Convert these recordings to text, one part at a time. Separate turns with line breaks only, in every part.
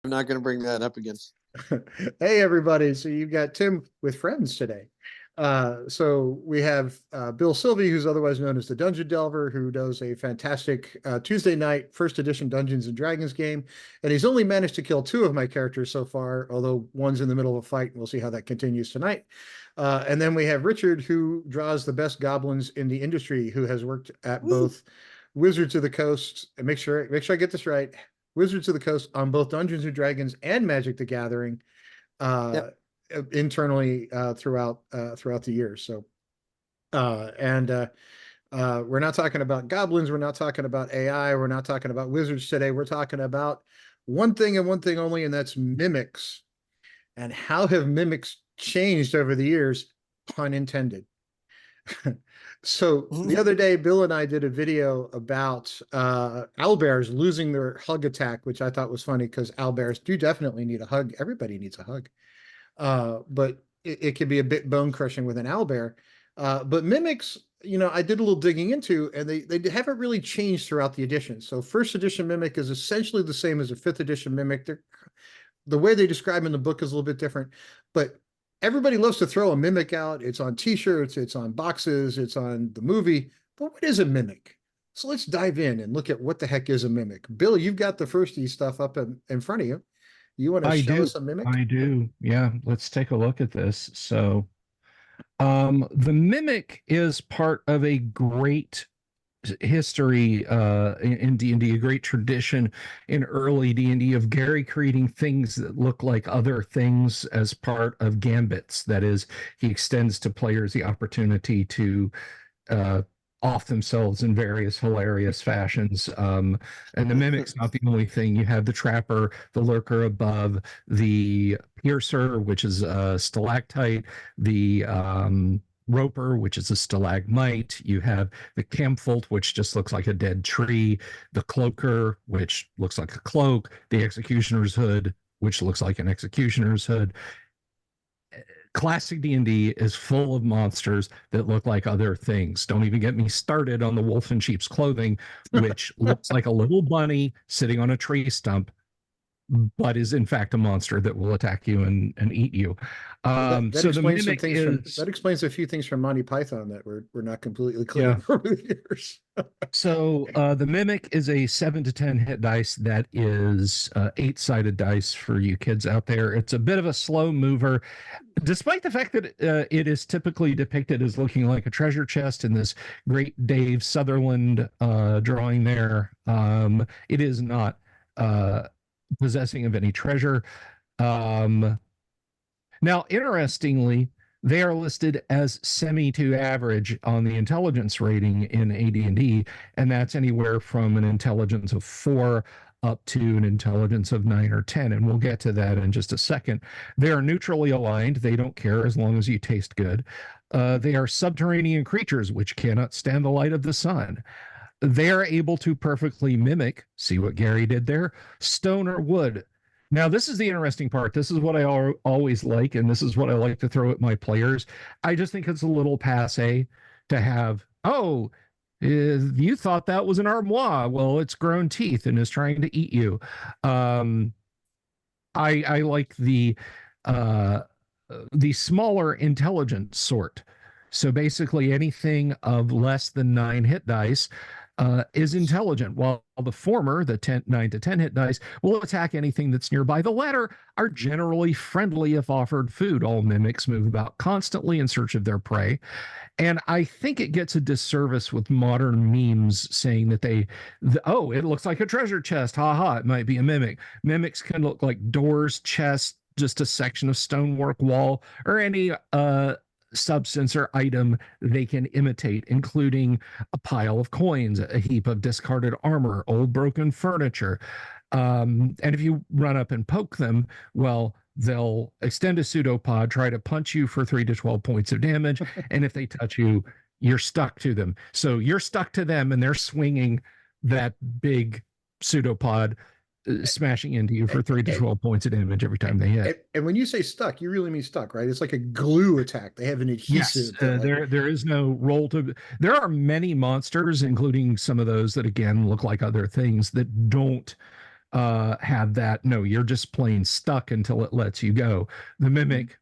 I'm not going to bring that up again.
Hey everybody, so you've got Tim with friends today. So we have Bill Silvey, who's otherwise known as the Dungeon Delver, who does a fantastic Tuesday night first edition Dungeons and Dragons game. And he's only managed to kill two of my characters so far, although one's in the middle of a fight, and we'll see how that continues tonight. And then we have Richard, who draws the best goblins in the industry, who has worked at
Woo.
both Wizards of the Coast, and make sure I get this right, Wizards of the Coast on both Dungeons and Dragons and Magic the Gathering uh,
Yep.
internally throughout the year. So and we're not talking about goblins. We're not talking about AI. We're not talking about wizards today. We're talking about one thing and one thing only, and that's mimics. And how have mimics changed over the years? Pun intended. So the other day, Bill and I did a video about owlbears losing their hug attack, which I thought was funny because owlbears do definitely need a hug. Everybody needs a hug. But it can be a bit bone crushing with an owlbear. But mimics, I did a little digging into, and they haven't really changed throughout the editions. So first edition mimic is essentially the same as a fifth edition mimic. The way they describe in the book is a little bit different, but everybody loves to throw a mimic out. It's on T-shirts, it's on boxes, it's on the movie. But what is a mimic? So let's dive in and look at what the heck is a mimic. Bill, you've got the firstie stuff up in front of you. You want to
I
show
do.
us a mimic?
I do. Yeah, let's take a look at this. So, the mimic is part of a great history in D&D, a great tradition in early D&D of Gary creating things that look like other things as part of gambits. That is, he extends to players the opportunity to uh, off themselves in various hilarious fashions. And the mimic's not the only thing. You have the trapper, the lurker above, the piercer, which is a stalactite, the roper, which is a stalagmite. You have the campholt, which just looks like a dead tree, the cloaker, which looks like a cloak, the executioner's hood, which looks like an executioner's hood. Classic D&D is full of monsters that look like other things. Don't even get me started on the wolf in sheep's clothing, which looks like a little bunny sitting on a tree stump, but is in fact a monster that will attack you and eat you.
Well, that
So the
explains some
mimic
things from
is,
that explains a few things from Monty Python that were not completely clear
yeah.
over the years.
So the mimic is a 7 to 10 hit dice that is eight-sided dice for you kids out there. It's a bit of a slow mover, despite the fact that it is typically depicted as looking like a treasure chest in this great Dave Sutherland drawing there. It is not possessing of any treasure. Um, Now, interestingly, they are listed as semi to average on the intelligence rating in AD&D, and that's anywhere from an intelligence of 4 up to an intelligence of 9 or 10, and we'll get to that in just a second. They are neutrally aligned. They don't care as long as you taste good. They are subterranean creatures which cannot stand the light of the sun. They are able to perfectly mimic, see what Gary did there, stone or wood. Now, this is the interesting part. This is what I always like, and this is what I like to throw at my players. I just think it's a little passe to have, oh, you thought that was an armoire. Well, it's grown teeth and is trying to eat you. Um, I like uh, the smaller intelligent sort. So basically, anything of less than 9 hit dice is intelligent, while the former, the 9 to 10 hit dice, will attack anything that's nearby. The latter are generally friendly if offered food. All mimics move about constantly in search of their prey. And I think it gets a disservice with modern memes saying that oh, it looks like a treasure chest. Ha ha, it might be a mimic. Mimics can look like doors, chests, just a section of stonework wall, or any substance or item they can imitate, including a pile of coins, a heap of discarded armor, old broken furniture. And if you run up and poke them, well, they'll extend a pseudopod, try to punch you for 3 to 12 points of damage. And if they touch you, you're stuck to them. So you're stuck to them and they're swinging that big pseudopod, smashing into you for 3 to 12 points of damage every time they hit.
And when you say stuck, you really mean stuck, right? It's like a glue attack. They have an
Yes,
adhesive that
there is no roll to. There are many monsters, including some of those that again look like other things that don't have that. No, you're just plain stuck until it lets you go. The mimic,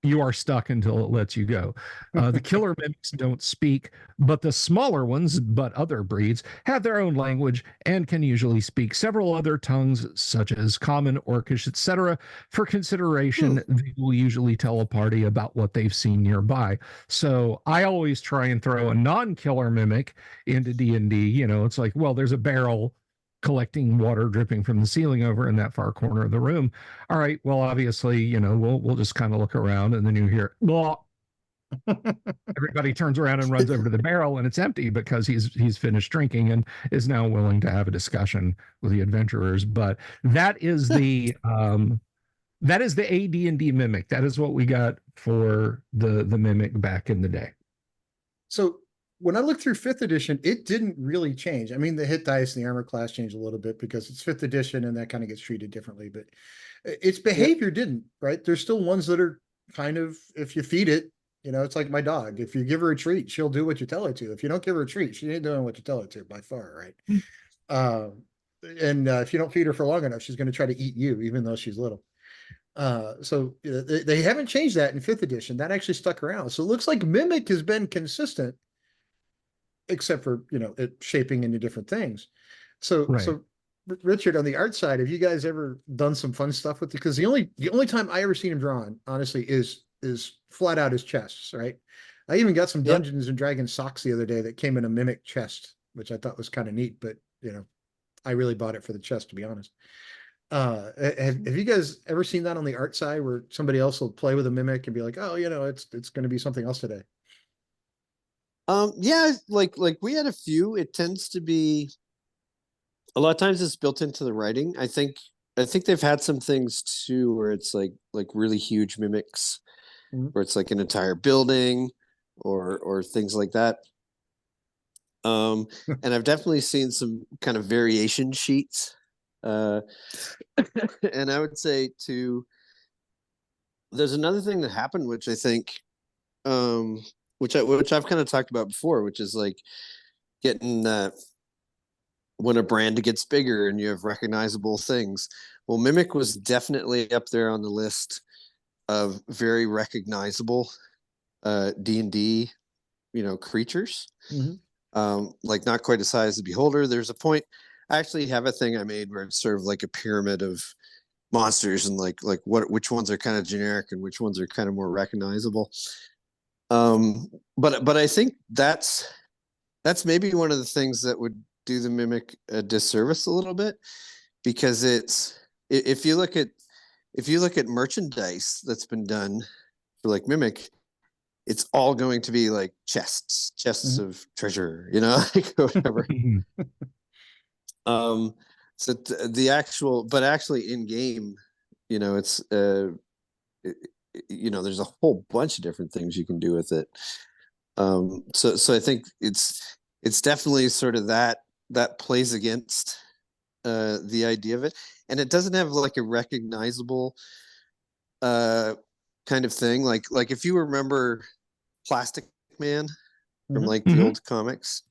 you are stuck until it lets you go. The killer mimics don't speak, but the smaller ones, but other breeds, have their own language and can usually speak several other tongues, such as Common, Orcish, etc. For consideration, they will usually tell a party about what they've seen nearby. So I always try and throw a non-killer mimic into D&D. You know, it's like, well, there's a barrel collecting water dripping from the ceiling over in that far corner of the room. All right, well, obviously, you know, we'll just kind of look around, and then you hear, blah. Everybody turns around and runs over to the barrel, and it's empty because he's finished drinking and is now willing to have a discussion with the adventurers. But that is the AD&D mimic. That is what we got for the mimic back in the day.
So when I looked through 5th edition, it didn't really change. I mean, the hit dice and the armor class changed a little bit because it's 5th edition and that kind of gets treated differently, but its behavior didn't, right? There's still ones that are kind of, if you feed it, you know, it's like my dog. If you give her a treat, she'll do what you tell her to. If you don't give her a treat, she ain't doing what you tell her to by far, right? If you don't feed her for long enough, she's going to try to eat you, even though she's little. So they haven't changed that in 5th edition. That actually stuck around. So it looks like Mimic has been consistent, except for, you know, it shaping into different things. So,
Right.
so Richard, on the art side, have you guys ever done some fun stuff with it? Because the only time I ever seen him drawn, honestly, is flat out his chests, right? I even got some Dungeons and Dragons socks the other day that came in a Mimic chest, which I thought was kind of neat, but you know, I really bought it for the chest, to be honest. Have you guys ever seen that on the art side where somebody else will play with a Mimic and be like, oh, you know, it's going to be something else today?
Yeah, like we had a few. It tends to be a lot of times it's built into the writing. I think they've had some things too where it's like really huge mimics, where it's like an entire building or things like that. And I've definitely seen some kind of variation sheets. And I would say too, there's another thing that happened, which I think, which I've kind of talked about before, which is like getting when a brand gets bigger and you have recognizable things. Well, Mimic was definitely up there on the list of very recognizable D&D, you know, creatures. Like not quite as high as the Beholder. There's a point. I actually have a thing I made where it's sort of like a pyramid of monsters and like which ones are kind of generic and which ones are kind of more recognizable. But I think that's maybe one of the things that would do the Mimic a disservice a little bit, because it's if you look at merchandise that's been done for like Mimic, it's all going to be like chests of treasure, you know, like whatever. So but actually in game, you know, it's you know, there's a whole bunch of different things you can do with it. So I think it's definitely sort of that plays against the idea of it, and it doesn't have like a recognizable kind of thing. Like if you remember Plastic Man from like the old comics,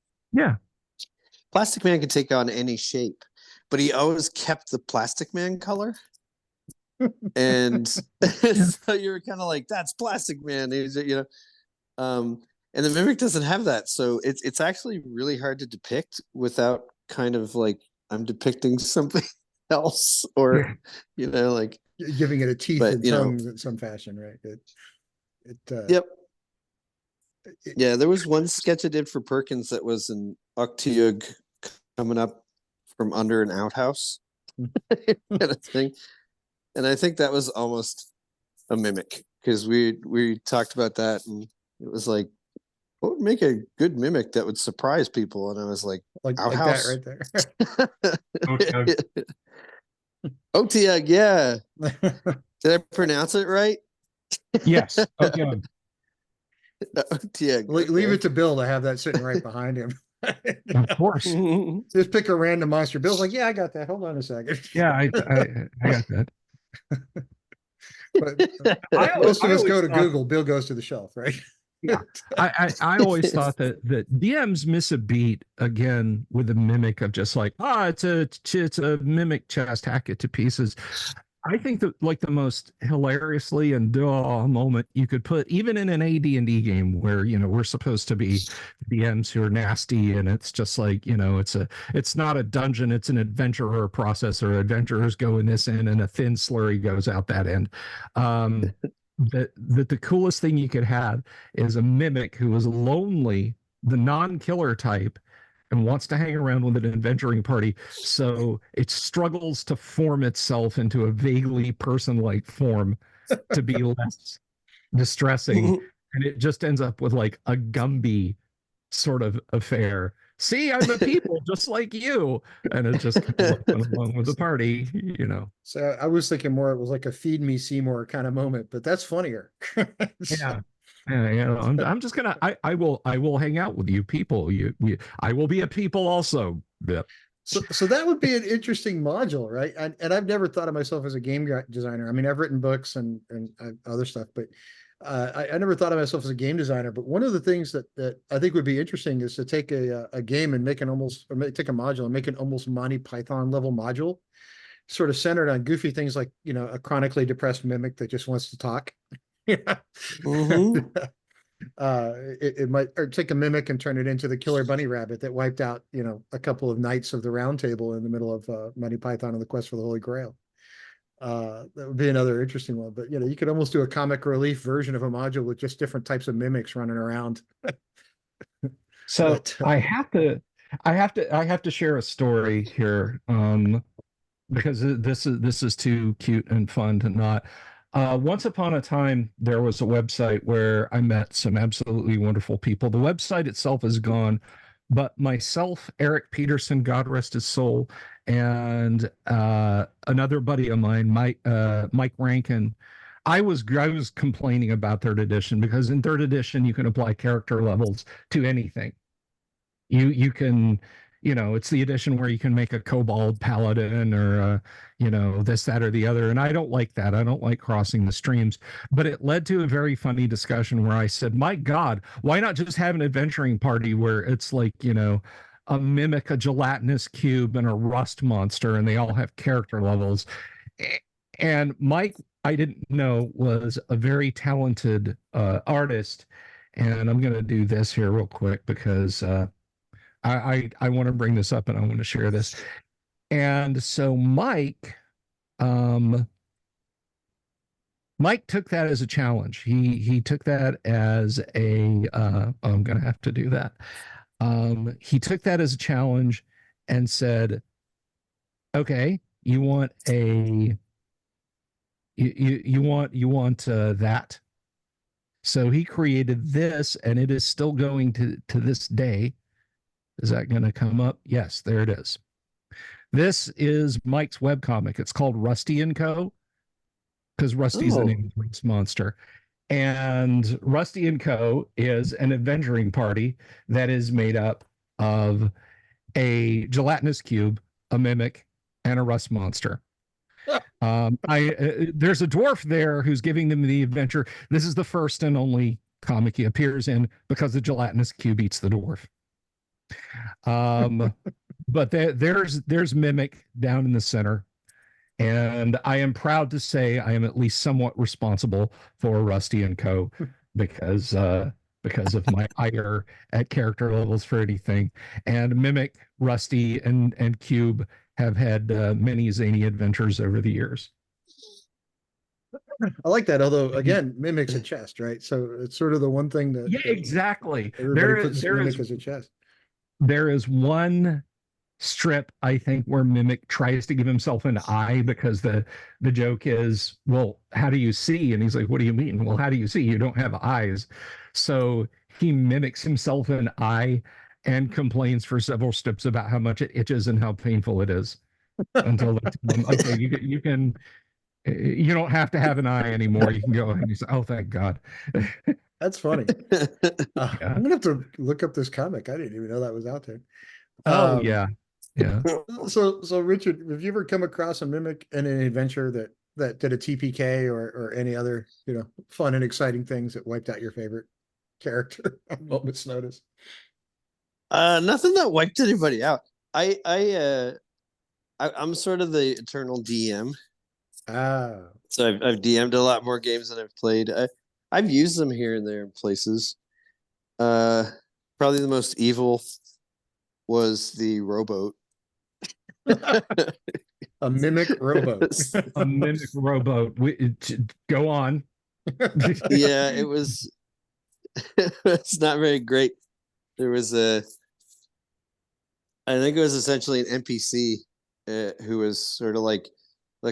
Plastic Man could take on any shape, but he always kept the Plastic Man color. And so you're kind of like, that's Plastic Man, you know. And the Mimic doesn't have that, so it's actually really hard to depict without kind of like I'm depicting something else, or you know, like
giving it a teeth and tongue in some fashion, right?
Yeah, there was one sketch I did for Perkins that was an Octiug coming up from under an outhouse kind of thing. And I think that was almost a Mimic, because we talked about that, and it was like, what would make a good Mimic that would surprise people? And I was like outhouse.
Like that right
there. Otiug, yeah. Did I pronounce it right?
Yes. Otiug.
Leave it to Bill to have that sitting right behind him.
Of course.
Just pick a random monster. Bill's like, yeah, I got that. Hold on a second.
Yeah, I got that.
But most of us go to Google. Bill goes to the shelf, right?
Yeah, I always thought that DMs miss a beat again with the mimic of just like, it's a mimic chest, hack it to pieces. I think that like the most hilariously and duh moment you could put even in an AD&D game where we're supposed to be DMs who are nasty, and it's just like it's not a dungeon, it's an adventurer process, or adventurers go in this end and a thin slurry goes out that end. That the coolest thing you could have is a mimic who is lonely, the non-killer type, and wants to hang around with an adventuring party. So it struggles to form itself into a vaguely person-like form to be less distressing. And it just ends up with like a Gumby sort of affair. See, I'm a people just like you. And it just kind of went along with the party.
So I was thinking more it was like a feed me Seymour kind of moment, but that's funnier.
Yeah. I'm just gonna I will hang out with you people. I will be a people also. Yeah.
So that would be an interesting module, right? And I've never thought of myself as a game designer. I mean, I've written books and other stuff, but I never thought of myself as a game designer. But one of the things that I think would be interesting is to take a game and take a module and make an almost Monty Python level module, sort of centered on goofy things like a chronically depressed mimic that just wants to talk.
Mm-hmm.
It might, or take a mimic and turn it into the killer bunny rabbit that wiped out a couple of knights of the round table in the middle of Monty Python and the Quest for the Holy Grail. That would be another interesting one. But you could almost do a comic relief version of a module with just different types of mimics running around.
So
But,
I have to share a story here, because this is too cute and fun to not. Once upon a time, there was a website where I met some absolutely wonderful people. The website itself is gone, but myself, Eric Peterson, God rest his soul, and another buddy of mine, Mike Rankin, I was complaining about third edition, because in third edition you can apply character levels to anything. You can, it's the edition where you can make a kobold paladin, or this, that, or the other, and I don't like that. I don't like crossing the streams. But it led to a very funny discussion where I said, my God, why not just have an adventuring party where it's like a mimic, a gelatinous cube, and a rust monster, and they all have character levels. And Mike, I didn't know, was a very talented artist. And I'm going to do this here real quick, because I want to bring this up and I want to share this. And so Mike took that as a challenge. He took that as I'm going to have to do that. He took that as a challenge and said, okay, you want that. So he created this, and it is still going to this day. Is that going to come up? Yes, there it is. This is Mike's webcomic. It's called Rusty & Co., because Rusty's the name of this monster. And Rusty & Co. is an adventuring party that is made up of a gelatinous cube, a mimic, and a rust monster. There's a dwarf there who's giving them the adventure. This is the first and only comic he appears in, because the gelatinous cube eats the dwarf. But there's mimic down in the center, and I am proud to say I am at least somewhat responsible for Rusty & Co. because of my ire at character levels for anything. And mimic, Rusty, and Cube have had many zany adventures over the years.
I like that. Although again, mimic's a chest, right? So it's sort of the one thing that
exactly.
Everybody puts mimic as a chest.
There is one strip, I think, where Mimic tries to give himself an eye, because the joke is, well, how do you see? And he's like, what do you mean? Well, how do you see? You don't have eyes. So he mimics himself an eye and complains for several strips about how much it itches and how painful it is, until they tell him, okay, you don't have to have an eye anymore. You can go. And he's like, oh, thank God.
That's funny. I'm gonna have to look up this comic. I didn't even know that was out there.
Yeah.
So Richard, have you ever come across a mimic in an adventure that did a TPK or any other fun and exciting things that wiped out your favorite? character on moment's notice?
Nothing that wiped anybody out. I'm sort of the eternal DM.
Ah,
So I've DM'd a lot more games than I've played. I've used them here and there in places. Probably the most evil was the rowboat.
a mimic rowboat.
A mimic rowboat. Go on.
Yeah, it was. It's not very great. There was I think it was essentially an NPC who was sort of like,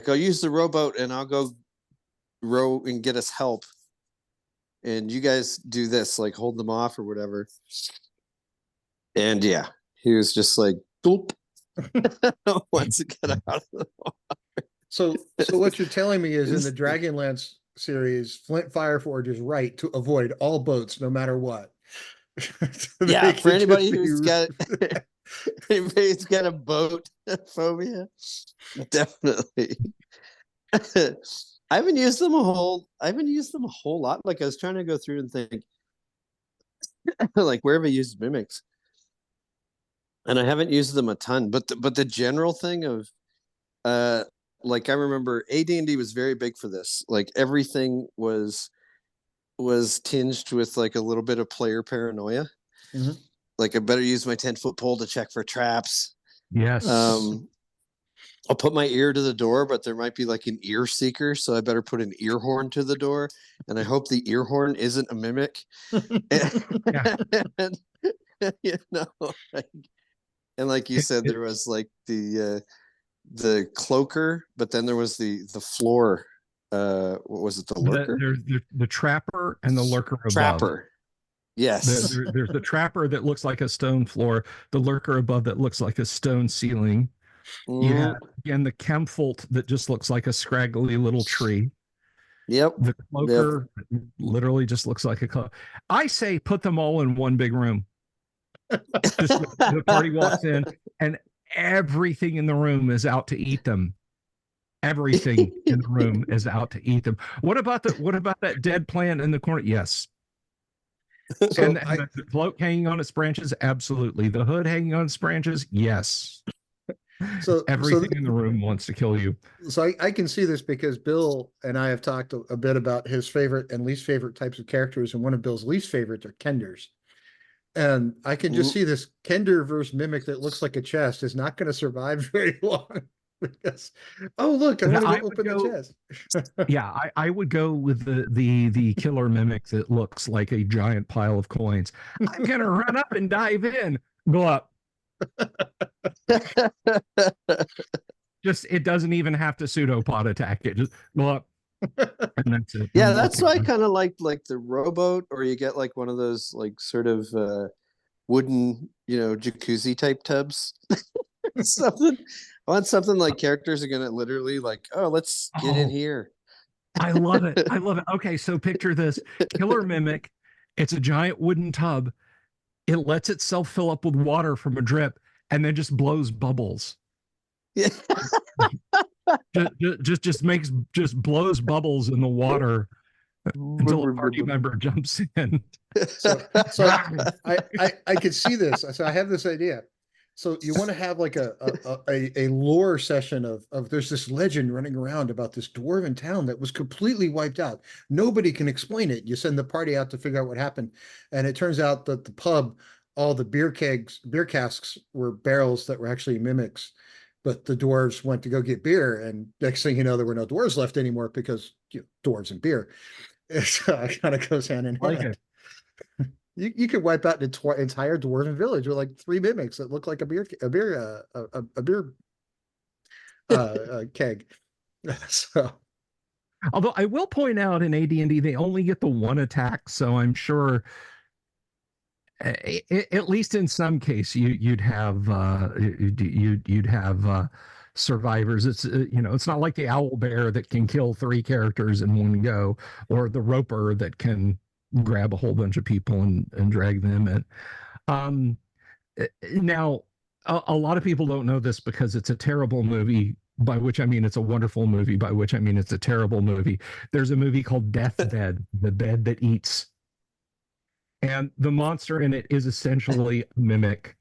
I'll use the rowboat and I'll go row and get us help, and you guys do this, like hold them off or whatever. And yeah, he was just like, boop. Once it got out of the water.
So what you're telling me is in the Dragonlance series, Flint Fireforge is right to avoid all boats, no matter what. So
Yeah,
they
for
can
anybody
just be-
who's got anybody's got a boat phobia, definitely. I haven't used them a whole lot. Like I was trying to go through and think, like where have I used mimics? And I haven't used them a ton, but the general thing of like I remember ADnD was very big for this. Like everything was tinged with like a little bit of player paranoia.
Mhm.
Like I better use my 10-foot pole to check for traps.
Yes.
I'll put my ear to the door, but there might be like an ear seeker, so I better put an ear horn to the door, and I hope the ear horn isn't a mimic. And, you know, like, and like you said, there was like the cloaker, but then there was the floor. What was it? The lurker.
There's the trapper and the lurker above.
Trapper. Yes.
There's the trapper that looks like a stone floor, the lurker above that looks like a stone ceiling. You have again the Chemfolt that just looks like a scraggly little tree.
Yep.
The cloaker literally just looks like a cloak. I say put them all in one big room. Just the party walks in and everything in the room is out to eat them. Everything in the room is out to eat them. What about that dead plant in the corner? Yes.
So
and the cloak hanging on its branches? Absolutely. The hood hanging on its branches? Yes.
So
everything in the room wants to kill you.
So I can see this because Bill and I have talked a bit about his favorite and least favorite types of characters, and one of Bill's least favorites are Kenders. And I can just see this Kender versus Mimic that looks like a chest is not going to survive very long. Because, oh look, I want to open the chest.
Yeah, I would go with the killer Mimic that looks like a giant pile of coins. I'm gonna run up and dive in. Go up. Just it doesn't even have to pseudopod attack it. Just go up. And that's it.
Yeah, that's why I kind of like the rowboat, or you get like one of those like sort of wooden, jacuzzi type tubs. Something. I want something like characters are gonna literally like, oh, let's get in here.
I love it. I love it. Okay, so picture this killer Mimic. It's a giant wooden tub. It lets itself fill up with water from a drip and then just blows bubbles.
Yeah.
just
blows bubbles in the water until a party member jumps in.
So I could see this. So I have this idea. So you want to have like a lore session of there's this legend running around about this dwarven town that was completely wiped out. Nobody can explain it. You send the party out to figure out what happened. And it turns out that the pub, all the beer casks were barrels that were actually mimics. But the dwarves went to go get beer, and next thing you know, there were no dwarves left anymore because dwarves and beer. So it kind of goes hand in hand. You could wipe out an entire dwarven village with like 3 mimics that look like a beer keg. So,
although I will point out in ADnD they only get the 1 attack, so I'm sure. At least in some case, you'd have survivors. It's it's not like the owl bear that can kill 3 characters in one go, or the roper that can grab a whole bunch of people and drag them in. Now, a lot of people don't know this because it's a terrible movie. By which I mean it's a wonderful movie. By which I mean it's a terrible movie. There's a movie called Deathbed, the bed that eats. and the monster in it is essentially a mimic.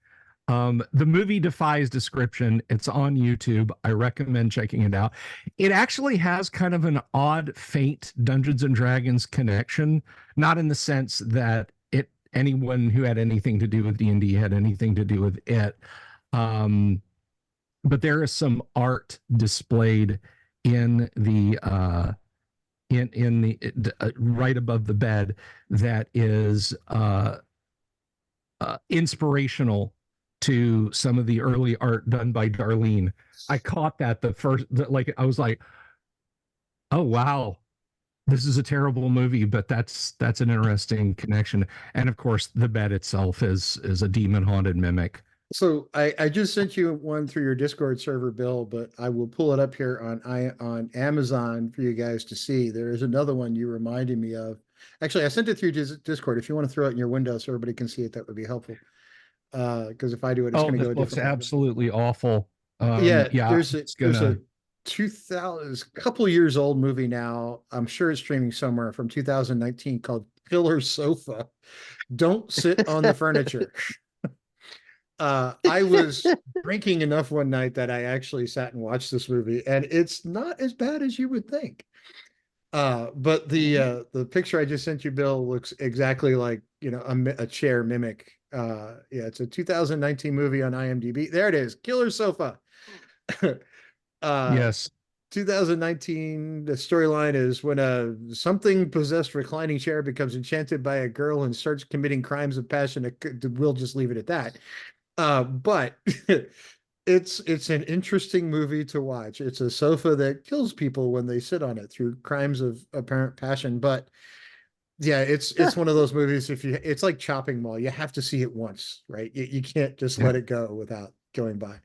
The movie defies description. It's on YouTube. I recommend checking it out. It actually has kind of an odd, faint Dungeons and Dragons connection, not in the sense that anyone who had anything to do with D&D had anything to do with it. But there is some art displayed in the right above the bed that is inspirational to some of the early art done by Darlene. I caught that I was like, oh wow, this is a terrible movie, but that's an interesting connection. And of course, the bed itself is a demon haunted mimic.
So I just sent you one through your Discord server, Bill, but I will pull it up here on Amazon for you guys to see. There is another one you reminded me of. Actually, I sent it through Discord. If you want to throw it in your window so everybody can see it, that would be helpful. Because if I do it, it's going to go a
looks
different
absolutely awful.
Yeah, there's a 2000 couple years old movie now. I'm sure it's streaming somewhere from 2019 called Killer Sofa. Don't sit on the furniture. I was drinking enough one night that I actually sat and watched this movie, and it's not as bad as you would think. But the picture I just sent you, Bill, looks exactly like, you know, a chair mimic. Yeah, it's a 2019 movie on IMDb. There it is, Killer Sofa.
Yes.
2019, the storyline is when a something possessed reclining chair becomes enchanted by a girl and starts committing crimes of passion. We'll just leave it at that. But it's an interesting movie to watch. It's a sofa that kills people when they sit on it through crimes of apparent passion. But yeah, it's one of those movies. It's like Chopping Mall. You have to see it once, right? You can't just let it go without going by.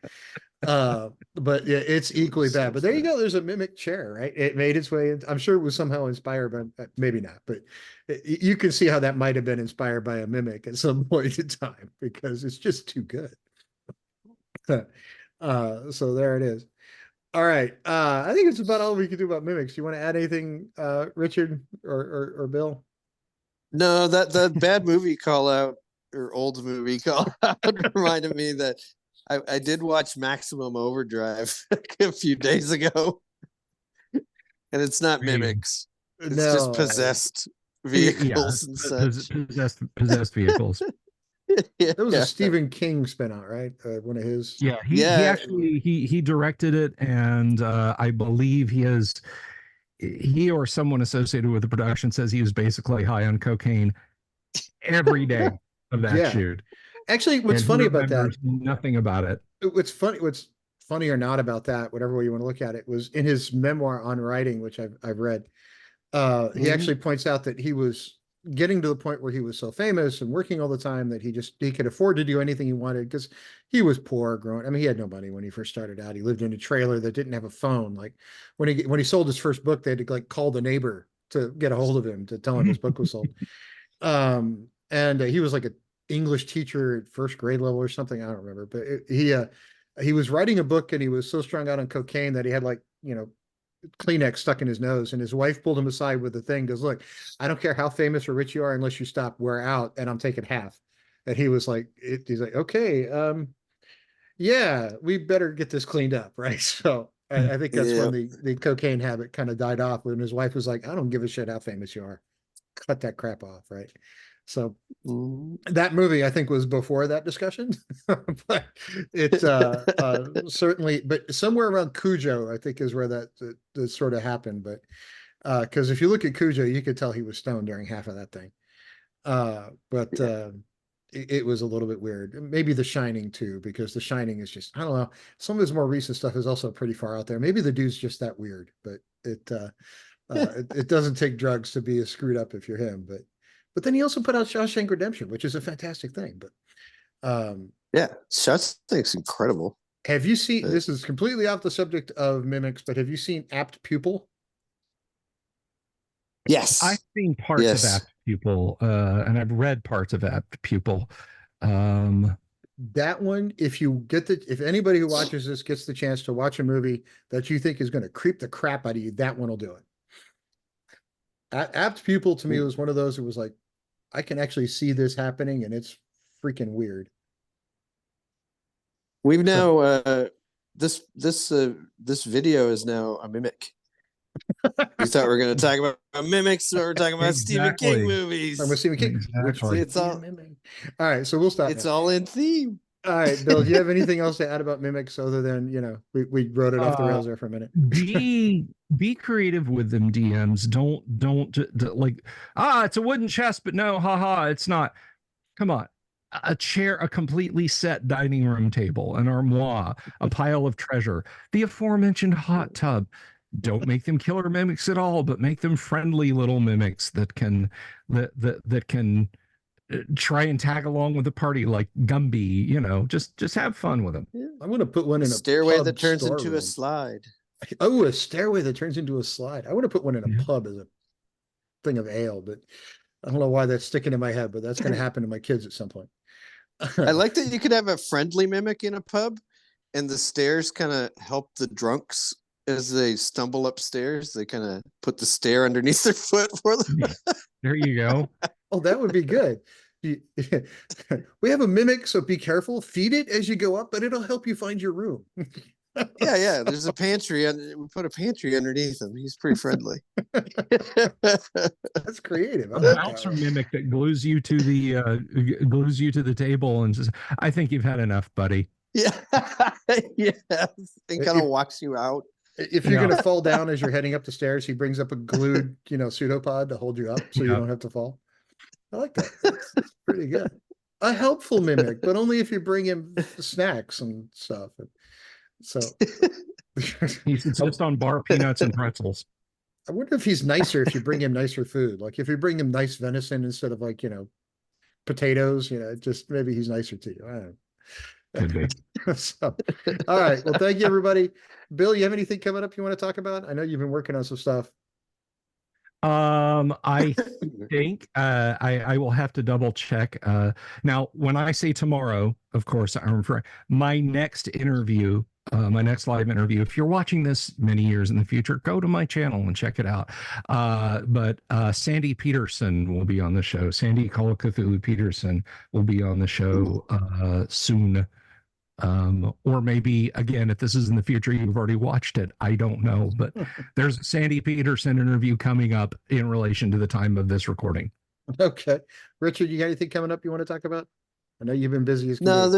But yeah, it's equally bad. But there you go. There's a mimic chair, right? It made its way. I'm sure it was somehow inspired, but maybe not. But you can see how that might have been inspired by a mimic at some point in time because it's just too good. So there it is. All right. I think it's about all we can do about mimics. You want to add anything, Richard or Bill?
No, that bad movie call out or old movie call out reminded me that I did watch Maximum Overdrive a few days ago, and it's not mimics; it's just possessed vehicles and such.
Possessed vehicles.
That was a Stephen King spinout, right? One of his.
Yeah, he actually he directed it, and I believe he or someone associated with the production says he was basically high on cocaine every day of that shoot.
Actually, what's funny about that?
Nothing about it.
What's funny or not about that, whatever way you want to look at it, was in his memoir on writing, which I've read. He actually points out that he was getting to the point where he was so famous and working all the time that he could afford to do anything he wanted because he was poor growing. I mean, he had no money when he first started out. He lived in a trailer that didn't have a phone. Like when he sold his first book, they had to like call the neighbor to get a hold of him to tell him his book was sold. And he was like an English teacher at first grade level or something. I don't remember, but he was writing a book and he was so strung out on cocaine that he had like, you know, Kleenex stuck in his nose, and his wife pulled him aside with the thing, goes, look, I don't care how famous or rich you are unless you stop, we're out, and I'm taking half. And he was like, he's like, okay, yeah, we better get this cleaned up, right? So I think that's when the cocaine habit kind of died off, when his wife was like, I don't give a shit how famous you are, cut that crap off, right? So that movie, I think, was before that discussion, but it certainly, but somewhere around Cujo, I think, is where that sort of happened. But because if you look at Cujo, you could tell he was stoned during half of that thing. But it was a little bit weird. Maybe The Shining too, because The Shining is just, I don't know. Some of his more recent stuff is also pretty far out there. Maybe the dude's just that weird, but it doesn't take drugs to be as screwed up if you're him. But then he also put out Shawshank Redemption, which is a fantastic thing. But
yeah, Shawshank's incredible.
Have you seen? This is completely off the subject of mimics, but have you seen Apt Pupil?
Yes,
I've seen parts of Apt Pupil, and I've read parts of Apt Pupil.
That one, if anybody who watches this gets the chance to watch a movie that you think is going to creep the crap out of you, that one will do it. Apt Pupil to me was one of those. It was like, I can actually see this happening, and it's freaking weird.
We've now this video is now a mimic. We thought we were going to talk about mimics, but we're talking about Stephen King
Exactly.
movies.
I'm with Stephen King, which
Exactly.
It's all
all right. So we'll stop.
it's
now.
all in theme.
All right, Bill. Do you have anything else to add about mimics other than we wrote it off the rails there for a minute?
Be creative with them, DMs. Don't like it's a wooden chest, but no, haha, it's not. Come on. A chair, a completely set dining room table, an armoire, a pile of treasure, the aforementioned hot tub. Don't make them killer mimics at all, but make them friendly little mimics that can try and tag along with the party, like Gumby. Just have fun with them.
Yeah.
I'm going to put one in a
Stairway
pub
that turns into
storeroom.
a slide.
Oh, a stairway that turns into a slide. I want to put one in a
Yeah.
pub as a thing of ale, but I don't know why that's sticking in my head, but that's going to happen to my kids at some point.
I like that you could have a friendly mimic in a pub, and the stairs kind of help the drunks as they stumble upstairs. They kind of put the stair underneath their foot for them.
There you go.
Oh, that would be good. We have a mimic, so be careful. Feed it as you go up, but it'll help you find your room.
Yeah. There's a pantry, and we put a pantry underneath him. He's pretty friendly.
That's creative. I
A
like
bouncer
that.
mimic that glues you to the table and says, "I think you've had enough, buddy."
Yeah. Yeah. And kind of walks you out.
If you're going to fall down as you're heading up the stairs, he brings up a glued, pseudopod to hold you up so you don't have to fall. I like that. That's pretty good. A helpful mimic, but only if you bring him snacks and stuff. So
He's just on bar peanuts and pretzels.
I wonder if he's nicer if you bring him nicer food. Like if you bring him nice venison instead of potatoes, just maybe he's nicer to you. I don't know.
Could be.
So, all right. Well, thank you, everybody. Bill, you have anything coming up you want to talk about? I know you've been working on some stuff.
I think I will have to double check. Now, when I say tomorrow, of course, I'm referring my next interview, my next live interview. If you're watching this many years in the future, go to my channel and check it out. But Sandy Peterson will be on the show. Sandy Call of Cthulhu Peterson will be on the show soon. Or maybe again, if this is in the future, you've already watched it. I don't know, but there's a Sandy Peterson interview coming up in relation to the time of this recording.
Okay. Richard, you got anything coming up you want to talk about? I know you've been busy as can
No,
be.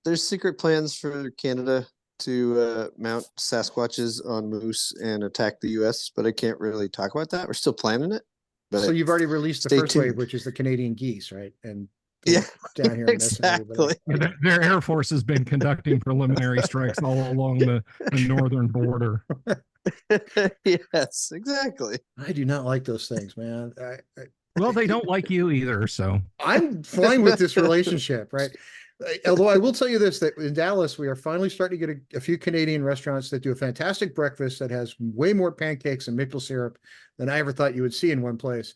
there's secret plans for Canada to mount Sasquatches on moose and attack the US, but I can't really talk about that. We're still planning it. But
So you've already released the
stay
first wave,
tuned.
which is the Canadian geese, right? And
Yeah,
down here.
exactly.
Their Air Force has been conducting preliminary strikes all along the northern border.
Yes, exactly.
I do not like those things, man.
Well, they don't like you either, so
I'm fine with this relationship, right? Although I will tell you this, that in Dallas, we are finally starting to get a few Canadian restaurants that do a fantastic breakfast that has way more pancakes and maple syrup than I ever thought you would see in one place.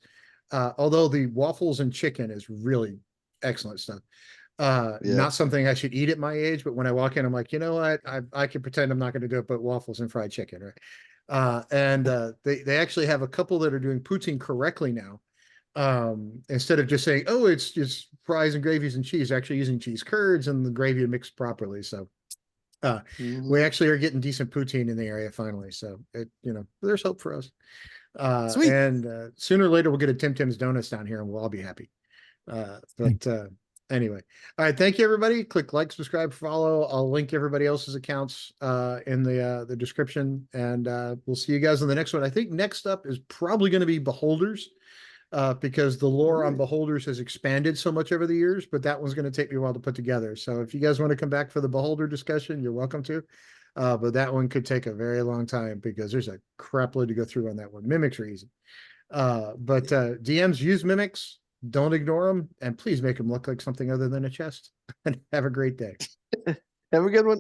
Although the waffles and chicken is really excellent stuff. Not something I should eat at my age, but when I walk in, I'm like, you know what? I can pretend I'm not going to do it, but waffles and fried chicken, right? They actually have a couple that are doing poutine correctly now. Instead of just saying, oh, it's just fries and gravies and cheese, actually using cheese curds and the gravy mixed properly. So we actually are getting decent poutine in the area finally. So there's hope for us.
Sweet.
And sooner or later we'll get a Tim Tim's Donuts down here and we'll all be happy. Anyway, all right. Thank you, everybody. Click like, subscribe, follow. I'll link everybody else's accounts in the description, and we'll see you guys on the next one. I think next up is probably going to be Beholders. Because the lore on Beholders has expanded so much over the years, but that one's going to take me a while to put together. So if you guys want to come back for the Beholder discussion, you're welcome to. But that one could take a very long time because there's a crap load to go through on that one. Mimics are easy. But DMs use mimics. Don't ignore them. And please make them look like something other than a chest. And have a great day.
Have a good one.